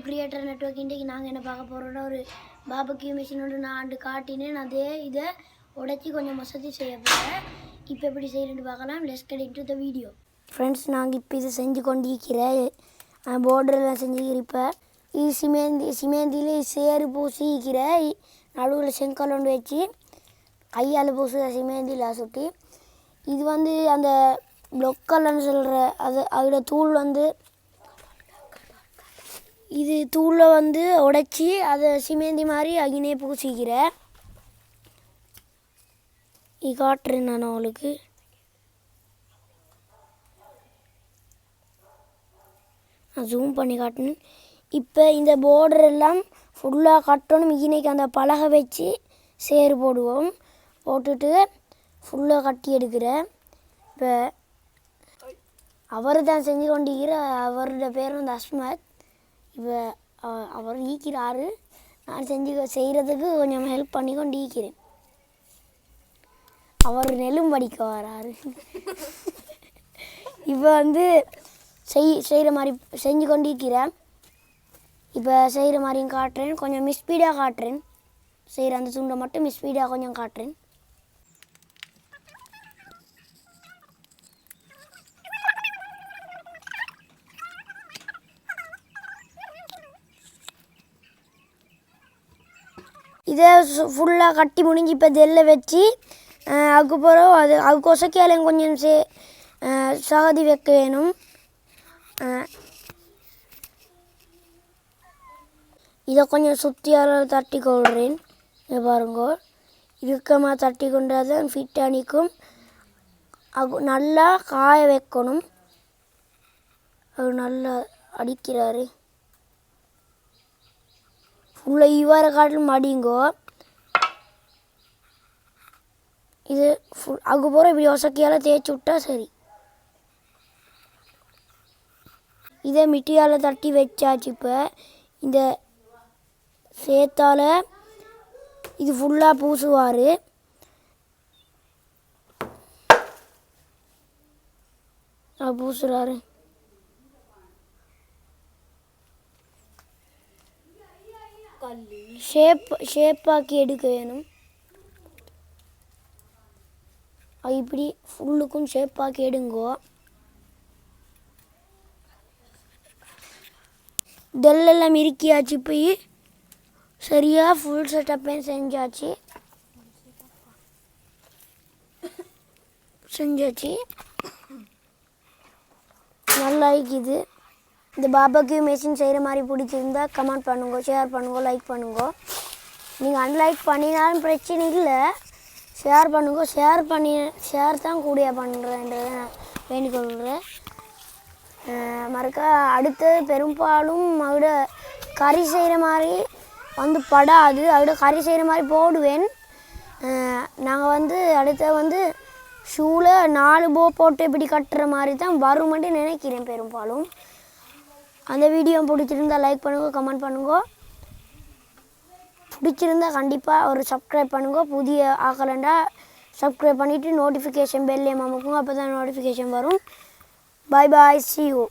Creator network இன்றைக்கு நாங்கள் என்ன பார்க்க போகிறோன்னா ஒரு பாபக்யூ மிஷினோட நான் காட்டினேன். அதே இதை உடைச்சி கொஞ்சம் மசதி செய்ய போகிறேன். இப்போ எப்படி செய்யணுன்னு பார்க்கலாம். Let's get into the video. Friends, நாங்கள் இப்போ இதை செஞ்சு கொண்டிருக்கிறேன். போர்டரெல்லாம் செஞ்சுக்கிறேன். இப்போ இது சிமேந்தியில் சேறு பூசிக்கிறேன். நடுவில் செங்கல் ஒன்று வச்சு கையால் பூசுகிற சிமேந்தியில் சுட்டி. இது வந்து அந்த ப்ளொக்கல்னு சொல்கிற அதோட தூள் வந்து இது தூளை வந்து உடைச்சி அதை சிமேந்தி மாதிரி அகினே பூசிக்கிறேன். இது காட்டுறேன் நான் அவளுக்கு. நான் ஜூம் பண்ணி காட்டினேன். இப்போ இந்த பார்டர் எல்லாம் ஃபுல்லாக கட்டணும். இன்னைக்கு அந்த பலகை வச்சு சேறு போடுவோம். போட்டுட்டு ஃபுல்லாக கட்டி எடுக்கிறேன். இப்போ அவர் தான் செஞ்சு கொண்டிருக்கிற. அவரோட பேர் வந்து அஸ்மத். இப்போ அவர் ஈக்கிறாரு. நான் செய்கிறதுக்கு கொஞ்சம் ஹெல்ப் பண்ணி கொண்டு ஈக்கிறேன். அவர் நெலும் படிக்க வராரு. இப்போ வந்து செய்கிற மாதிரி செஞ்சு கொண்டு இருக்கிறேன். இப்போ செய்கிற மாதிரியும் காட்டுறேன். கொஞ்சம் மிஸ்பீடாக காட்டுறேன். செய்கிற அந்த துண்டை மட்டும் மிஸ்பீடாக கொஞ்சம் காட்டுறேன். இதை ஃபுல்லாக கட்டி முடிஞ்சு இப்போ தெல்ல வச்சு அதுக்கப்புறம் அது கொசக்கையாலையும் கொஞ்சம் சகதி வைக்க வேணும். இதை கொஞ்சம் சுற்றியால் தட்டி கொள்கிறேன். இதை பாருங்க, இறுக்கமாக தட்டி கொண்டாதான் ஃபிட் அணிக்கும். அது நல்லா காய வைக்கணும். அது நல்லா அடிக்கிறாரு. ஃபுல்லாக இவ்வாறு காட்டிலும் அடிங்கோ. இது அதுக்கப்புறம் இப்படி ஒசக்கியால் தேய்ச்சி விட்டா சரி. இதை மிட்டியால் தட்டி வச்சாச்சு. இப்போ இந்த சேத்தால் இது ஃபுல்லாக பூசுவார். பூசுகிறாரு. ஷேப்பாக்கி எடுக்க வேணும். இப்படி ஃபுல்லுக்கும் ஷேப்பாக்கி எடுங்கோ. இதெல்லாம் இருக்கியாச்சு. போய் சரியாக ஃபுல் செட்டப்பையும் செஞ்சாச்சு. நல்லா இருக்குது. இந்த பாபக்யூ மெஷின் செய்கிற மாதிரி பிடிச்சிருந்தா கமெண்ட் பண்ணுங்க, ஷேர் பண்ணுங்க, லைக் பண்ணுங்க. நீங்கள் அன்லைக் பண்ணினாலும் பிரச்சனை இல்லை. ஷேர் பண்ணுங்க. ஷேர் தான் கூடிய பண்ணுறேன்றதை நான் வேண்டிக் கொள்கிறேன். மறக்கா அடுத்தது பெரும்பாலும் அதோட கறி செய்கிற மாதிரி வந்து படாது. அதோட கறி செய்கிற மாதிரி போடுவேன். நாங்கள் வந்து அடுத்த வந்து ஷூவில் 4 போ போட்டு இப்படி கட்டுற மாதிரி தான் வருமென்று நினைக்கிறேன் பெரும்பாலும். அந்த வீடியோ பிடிச்சிருந்தா லைக் பண்ணுங்க, கமெண்ட் பண்ணுங்க. பிடிச்சிருந்தா கண்டிப்பாக ஒரு சப்ஸ்கிரைப் பண்ணுங்க. புதிய ஆக்கலண்டா சப்ஸ்கிரைப் பண்ணிவிட்டு நோட்டிஃபிகேஷன் பெல்லையும் அமுக்குங்க. அப்போ தான் நோட்டிஃபிகேஷன் வரும். பாய் பாய், see you.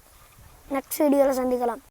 நெக்ஸ்ட் வீடியோவில் சந்திக்கலாம்.